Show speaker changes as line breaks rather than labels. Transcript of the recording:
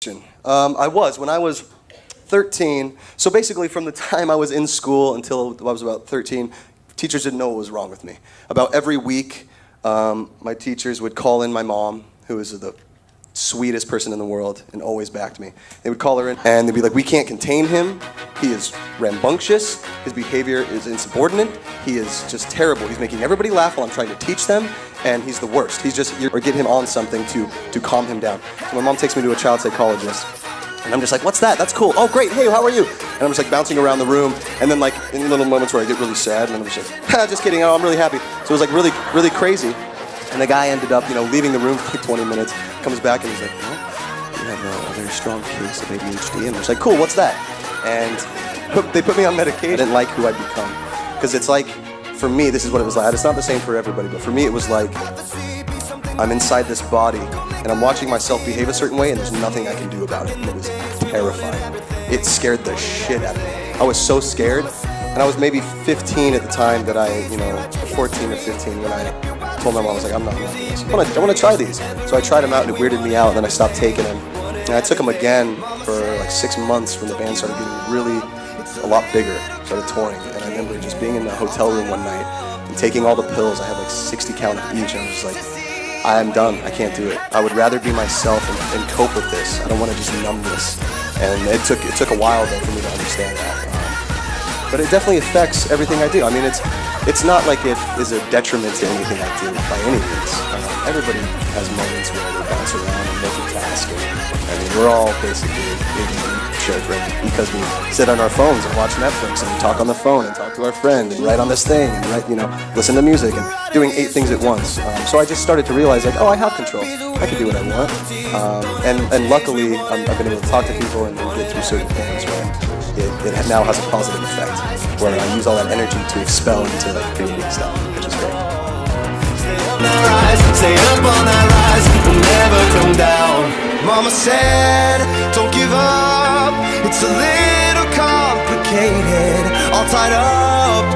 When I was 13, so basically from the time I was in school until I was about 13, teachers didn't know what was wrong with me. About every week, my teachers would call in my mom, who is the sweetest person in the world and always backed me. They would call her in and they'd be like, we can't contain him. He is rambunctious. His behavior is insubordinate. He is just terrible. He's making everybody laugh while I'm trying to teach them, and he's the worst. Or get him on something to calm him down. So my mom takes me to a child psychologist, and I'm just like, what's that? That's cool. Oh, great. Hey, how are you? And I'm just like bouncing around the room, and then like in little moments where I get really sad, and I'm just like, just kidding. Oh, I'm really happy. So it was like really, really crazy. And the guy ended up, leaving the room for like 20 minutes, comes back and he's like, well, you have a very strong case of ADHD. And I was like, cool, what's that? And they put me on medication. I didn't like who I'd become. Because it's like, for me, this is what it was like. It's not the same for everybody, but for me it was like, I'm inside this body, and I'm watching myself behave a certain way, and there's nothing I can do about it. And it was terrifying. It scared the shit out of me. I was so scared, and I was maybe 15 at the time that 14 or 15, when I told my mom, I was like, I'm not doing this. I want to try these. So I tried them out, and it weirded me out, and then I stopped taking them. And I took them again for like 6 months when the band started getting really a lot bigger, started touring. And I remember just being in a hotel room one night and taking all the pills. I had like 60 count of each, and I was just like, I'm done. I can't do it. I would rather be myself and cope with this. I don't want to just numb this. And it took a while though for me to understand that. But it definitely affects everything I do. I mean, it's not like it is a detriment to anything I do by any means. Everybody has moments where they bounce around and multitask. I mean, we're all basically ADD children because we sit on our phones and watch Netflix and talk on the phone and talk to our friend and write on this thing and listen to music and doing 8 things at once. So I just started to realize like, oh, I have control. I can do what I want. And luckily, I've been able to talk to people and get through certain things where it now has a positive effect, where I use all that energy to expel into creating stuff, which is great.
Stay up on that rise, we'll never come down. Mama said, don't give up. It's a little complicated, all tied up